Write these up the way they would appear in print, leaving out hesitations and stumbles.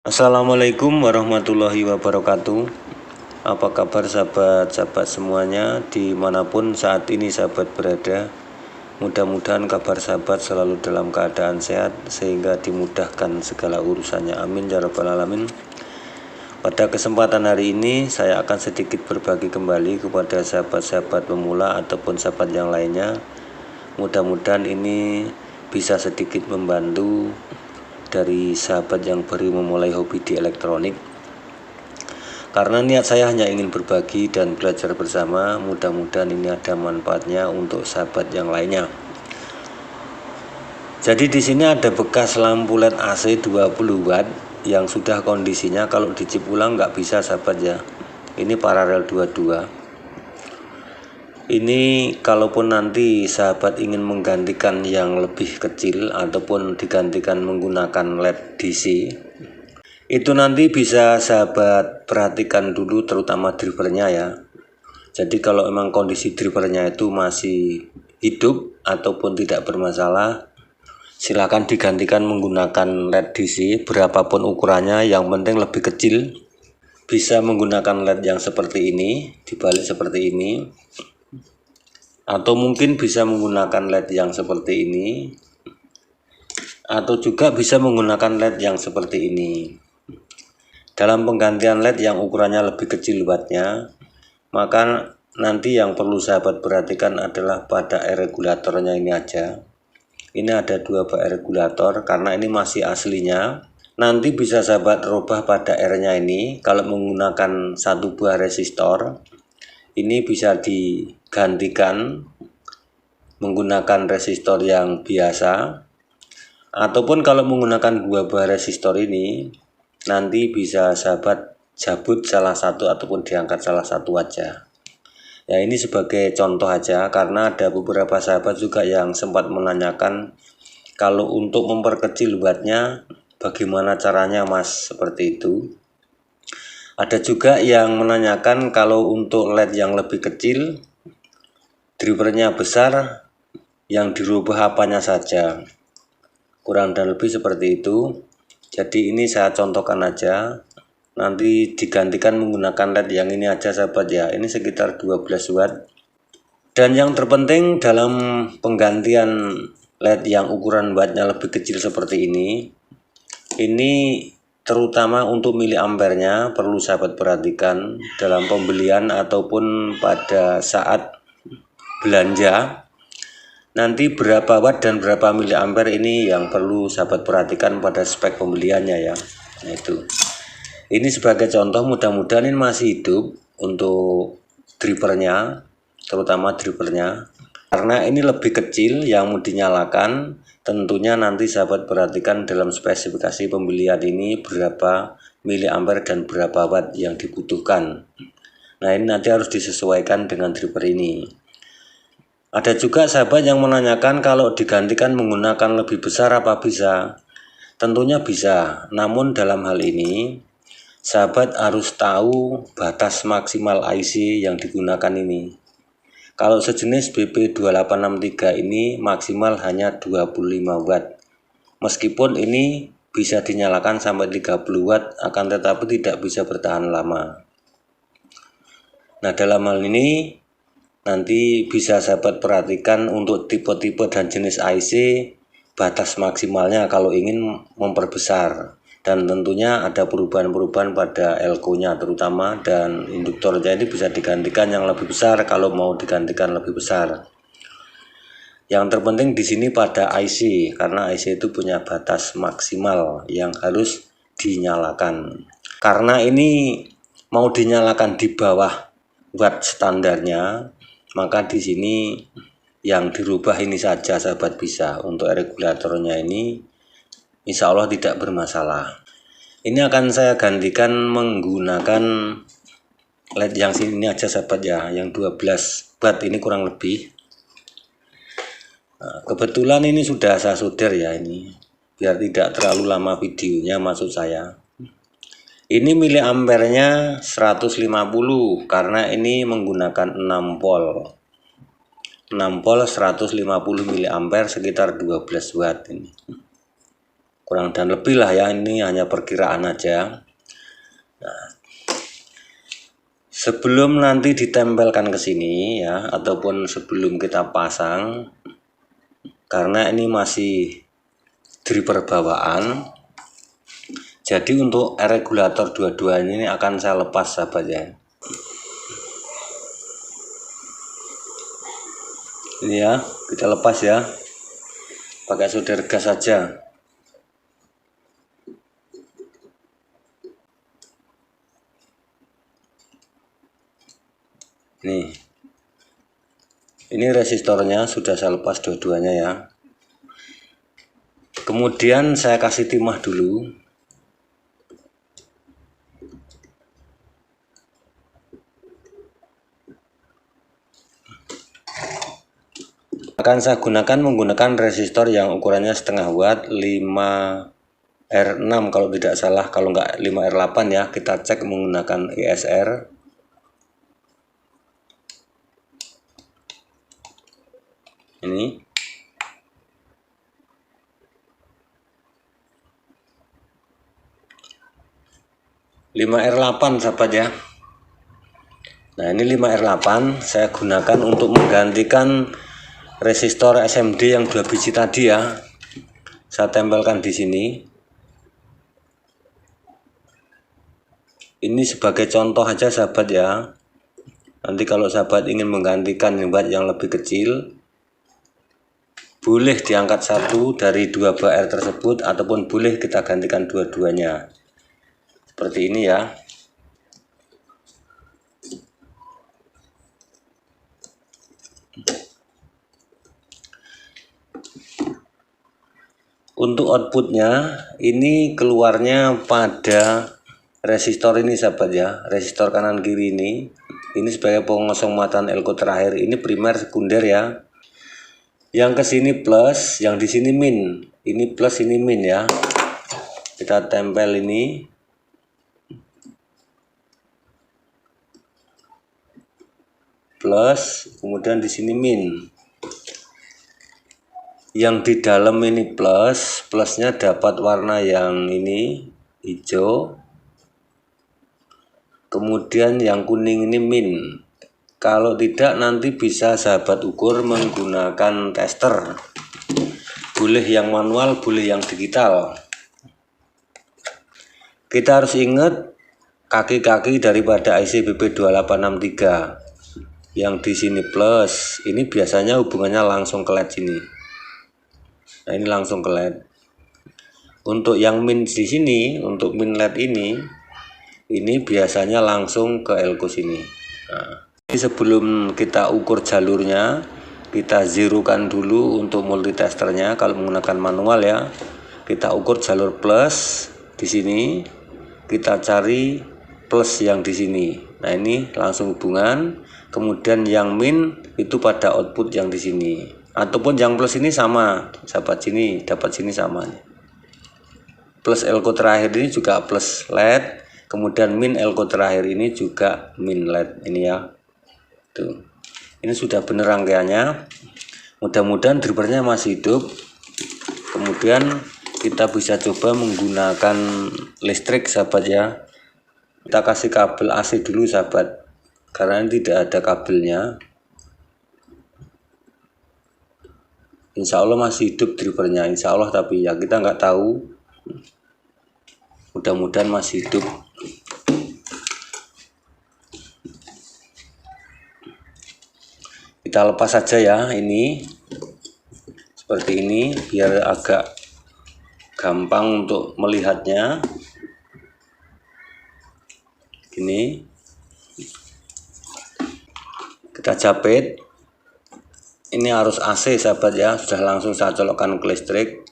Assalamualaikum warahmatullahi wabarakatuh. Apa kabar sahabat-sahabat semuanya dimanapun saat ini sahabat berada. Mudah-mudahan kabar sahabat selalu dalam keadaan sehat sehingga dimudahkan segala urusannya, amin ya rabbal alamin. Pada kesempatan hari ini saya akan sedikit berbagi kembali kepada sahabat-sahabat pemula ataupun sahabat yang lainnya. Mudah-mudahan ini bisa sedikit membantu dari sahabat yang baru memulai hobi di elektronik. Karena niat saya hanya ingin berbagi dan belajar bersama, mudah-mudahan ini ada manfaatnya untuk sahabat yang lainnya. Jadi di sini ada bekas lampu LED AC 20 watt yang sudah kondisinya kalau dicip ulang nggak bisa sahabat ya. Ini paralel 22. Ini kalaupun nanti sahabat ingin menggantikan yang lebih kecil ataupun digantikan menggunakan LED DC, itu nanti bisa sahabat perhatikan dulu terutama drivernya ya. Jadi kalau memang kondisi drivernya itu masih hidup ataupun tidak bermasalah, silakan digantikan menggunakan LED DC berapapun ukurannya, yang penting lebih kecil. Bisa menggunakan LED yang seperti ini, dibalik seperti ini, atau mungkin bisa menggunakan LED yang seperti ini, atau juga bisa menggunakan LED yang seperti ini. Dalam penggantian LED yang ukurannya lebih kecil wattnya, maka nanti yang perlu sahabat perhatikan adalah pada air regulatornya ini aja. Ini ada dua air regulator, karena ini masih aslinya. Nanti bisa sahabat rubah pada airnya ini. Kalau menggunakan satu buah resistor, ini bisa digantikan menggunakan resistor yang biasa, ataupun kalau menggunakan dua buah resistor ini nanti bisa sahabat cabut salah satu ataupun diangkat salah satu aja ya. Ini sebagai contoh aja, karena ada beberapa sahabat juga yang sempat menanyakan kalau untuk memperkecil wattnya bagaimana caranya mas, seperti itu. Ada juga yang menanyakan kalau untuk LED yang lebih kecil, drivernya besar, yang dirubah apanya saja. Kurang dan lebih seperti itu. Jadi ini saya contohkan aja. Nanti digantikan menggunakan LED yang ini aja sahabat ya. Ini sekitar 12 watt. Dan yang terpenting dalam penggantian LED yang ukuran wattnya lebih kecil seperti ini terutama untuk miliampernya perlu sahabat perhatikan dalam pembelian ataupun pada saat belanja. Nanti berapa watt dan berapa miliampere ini yang perlu sahabat perhatikan pada spek pembeliannya ya. Nah itu. Ini sebagai contoh, mudah-mudahan ini masih hidup untuk drivernya, terutama drivernya. Karena ini lebih kecil yang mau dinyalakan, tentunya nanti sahabat perhatikan dalam spesifikasi pembelian ini berapa miliampere dan berapa watt yang dibutuhkan. Nah ini nanti harus disesuaikan dengan driver ini. Ada juga sahabat yang menanyakan kalau digantikan menggunakan lebih besar apa bisa? Tentunya bisa, namun dalam hal ini sahabat harus tahu batas maksimal IC yang digunakan ini. Kalau sejenis BP2863 ini maksimal hanya 25 watt. Meskipun ini bisa dinyalakan sampai 30 watt, akan tetapi tidak bisa bertahan lama. Nah dalam hal ini nanti bisa sahabat perhatikan untuk tipe-tipe dan jenis IC batas maksimalnya kalau ingin memperbesar. Dan tentunya ada perubahan-perubahan pada elko-nya terutama, dan induktornya ini bisa digantikan yang lebih besar kalau mau digantikan lebih besar. Yang terpenting di sini pada IC, karena IC itu punya batas maksimal yang harus dinyalakan. Karena ini mau dinyalakan di bawah watt standarnya, maka di sini yang dirubah ini saja sahabat bisa. Untuk regulatornya ini insya Allah tidak bermasalah. Ini akan saya gantikan menggunakan LED yang sini aja sahabat ya, yang 12 watt ini kurang lebih. Nah, kebetulan ini sudah saya solder ya, ini biar tidak terlalu lama videonya maksud saya. Ini miliampernya 150 karena ini menggunakan 6 volt. 6 volt 150 miliampere sekitar 12 watt ini. kurang dan lebih lah ya, ini hanya perkiraan aja. Nah, sebelum nanti ditempelkan ke sini ya, ataupun sebelum kita pasang, karena ini masih driver bawaan, jadi untuk regulator dua-duanya ini akan saya lepas sahabat ya. Ini ya, kita lepas ya, pakai solder gas saja. Nih, ini resistornya sudah saya lepas dua-duanya ya. Kemudian saya kasih timah dulu. Akan saya menggunakan resistor yang ukurannya setengah watt 5R6 kalau tidak salah, kalau enggak 5R8 ya. Kita cek menggunakan ISR. Ini 5R8 sahabat ya. Nah, ini 5R8 saya gunakan untuk menggantikan resistor SMD yang 2 biji tadi ya. Saya tempelkan di sini. Ini sebagai contoh aja sahabat ya. Nanti kalau sahabat ingin menggantikan watt yang lebih kecil, boleh diangkat satu dari 2 BR tersebut, ataupun boleh kita gantikan dua-duanya. Seperti ini ya. Untuk outputnya ini keluarnya pada resistor ini sahabat ya, resistor kanan kiri ini sebagai pengosong muatan elko terakhir. Ini primer sekunder ya. Yang ke sini plus, yang di sini min. Ini plus, ini min ya. Kita tempel ini. Plus, kemudian di sini min. Yang di dalam ini plus, plusnya dapat warna yang ini hijau. Kemudian yang kuning ini min. Kalau tidak nanti bisa sahabat ukur menggunakan tester. Boleh yang manual, boleh yang digital. Kita harus ingat kaki-kaki daripada IC BP2863. Yang di sini plus, ini biasanya hubungannya langsung ke LED sini. Nah, ini langsung ke LED. Untuk yang min di sini, untuk min LED ini biasanya langsung ke elko sini. Nah, ini sebelum kita ukur jalurnya, kita zerokan dulu untuk multitesternya. Kalau menggunakan manual ya, kita ukur jalur plus di sini, kita cari plus yang di sini. Nah, ini langsung hubungan. Kemudian yang min itu pada output yang di sini. Ataupun yang plus ini sama, sahabat sini dapat sini sama. Plus elko terakhir ini juga plus LED, kemudian min elko terakhir ini juga min LED ini ya. Tuh. Ini sudah benar rangkaiannya. Mudah-mudahan drivernya masih hidup. Kemudian kita bisa coba menggunakan listrik sahabat ya. Kita kasih kabel AC dulu sahabat, karena ini tidak ada kabelnya. Insya Allah masih hidup drivernya, insya Allah, tapi ya kita nggak tahu. Mudah-mudahan masih hidup. Kita lepas saja ya, ini seperti ini biar agak gampang untuk melihatnya. Gini, kita jepit. Ini arus AC sahabat ya, sudah langsung saya colokkan ke listrik.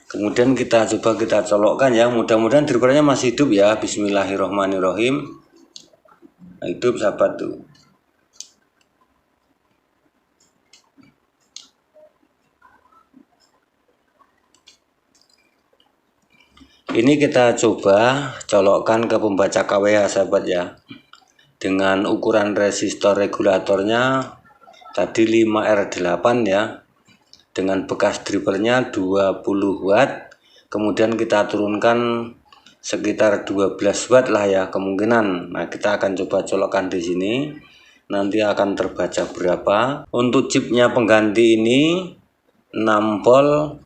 Kemudian kita coba kita colokkan ya, mudah-mudahan drivernya masih hidup ya. Bismillahirrohmanirrohim. Nah, hidup sahabat tuh. Ini kita coba colokkan ke pembaca KWH sahabat ya. Dengan ukuran resistor regulatornya tadi 5R8 ya. dengan bekas drippernya 20 watt, kemudian kita turunkan sekitar 12 watt lah ya kemungkinan. Nah, kita akan coba colokkan di sini, nanti akan terbaca berapa. Untuk chipnya pengganti ini 6 volt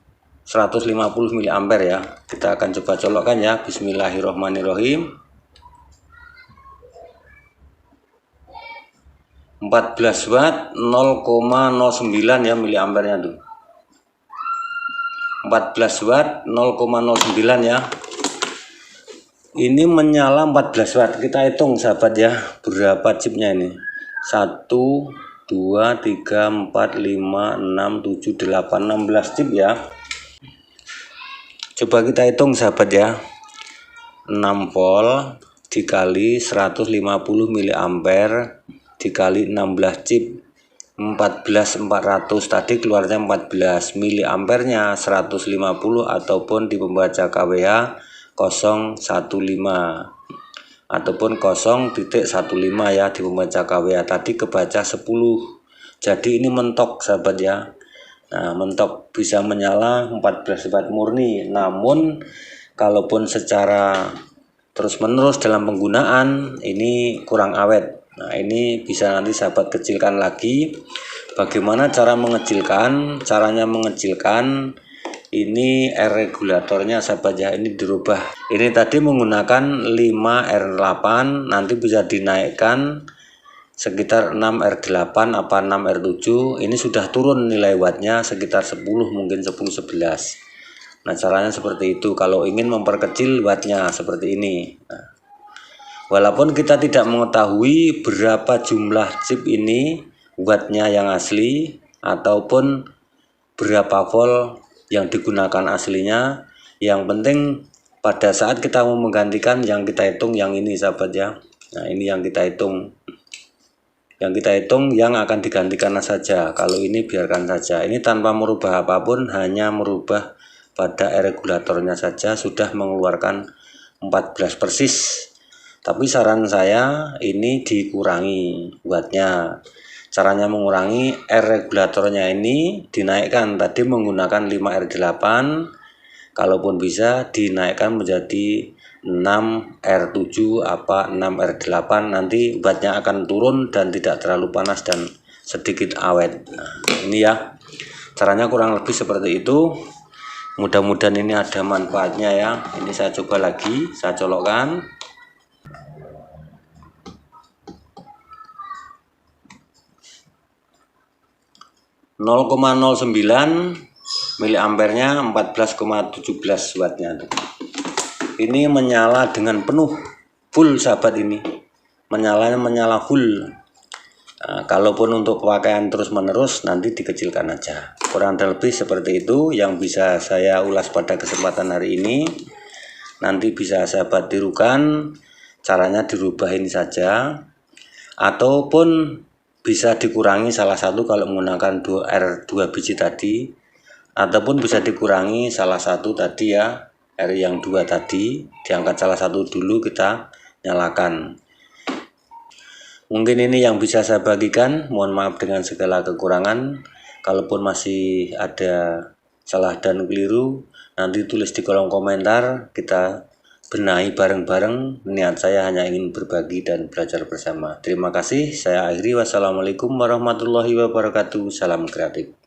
150 mA ya. Kita akan coba colokkan ya. Bismillahirrohmanirrohim. 14 watt 0,09 ya miliampernya tuh. 14 watt 0,09 ya. Ini menyala 14 watt. Kita hitung sahabat ya, berapa chipnya ini. 1 2 3 4 5 6 7 8 16 chip ya. Coba kita hitung sahabat ya. 6 volt dikali 150 mA dikali 16 chip 14.400, tadi keluarnya 14 miliampernya 150 ataupun di pembaca KWH 015 ataupun 0.15 ya di pembaca KWH, tadi kebaca 10. Jadi ini mentok sahabat ya. Nah, mentok bisa menyala 14 watt murni. Namun kalaupun secara terus menerus dalam penggunaan ini kurang awet. Nah, ini bisa nanti sahabat kecilkan lagi. Bagaimana cara mengecilkan? Caranya mengecilkan ini air regulatornya sahabat ya, ini dirubah. Ini tadi menggunakan 5R8, nanti bisa dinaikkan sekitar 6R8 apa 6R7. Ini sudah turun nilai wattnya sekitar 10, mungkin 10-11. Nah, caranya seperti itu kalau ingin memperkecil wattnya seperti ini. Nah, walaupun kita tidak mengetahui berapa jumlah chip ini wattnya yang asli ataupun berapa volt yang digunakan aslinya, yang penting pada saat kita mau menggantikan yang kita hitung yang ini sahabat ya. Nah, ini yang kita hitung. Yang kita hitung yang akan digantikan saja. Kalau ini biarkan saja. Ini tanpa merubah apapun, hanya merubah pada air regulatornya saja sudah mengeluarkan 14 persis. Tapi saran saya ini dikurangi wattnya. Caranya mengurangi air regulatornya ini dinaikkan, tadi menggunakan 5R8, kalaupun bisa dinaikkan menjadi 6R7 apa 6R8, nanti wattnya akan turun dan tidak terlalu panas dan sedikit awet. Nah, ini ya caranya kurang lebih seperti itu. Mudah-mudahan ini ada manfaatnya ya. Ini saya coba lagi, saya colokkan. 0,09 miliampernya 14,17 wattnya. Ini menyala dengan penuh full sahabat, ini menyala full. Nah, kalaupun untuk pemakaian terus menerus nanti dikecilkan aja. Kurang lebih seperti itu yang bisa saya ulas pada kesempatan hari ini. Nanti bisa sahabat tirukan, caranya dirubah ini saja, ataupun bisa dikurangi salah satu kalau menggunakan R2 biji tadi, ataupun bisa dikurangi salah satu tadi ya, R yang 2 tadi, diangkat salah satu dulu kita nyalakan. Mungkin ini yang bisa saya bagikan, mohon maaf dengan segala kekurangan. Kalaupun masih ada salah dan keliru, nanti tulis di kolom komentar, kita benahi bareng-bareng. Niat saya hanya ingin berbagi dan belajar bersama. Terima kasih, saya akhiri. Wassalamualaikum warahmatullahi wabarakatuh. Salam kreatif.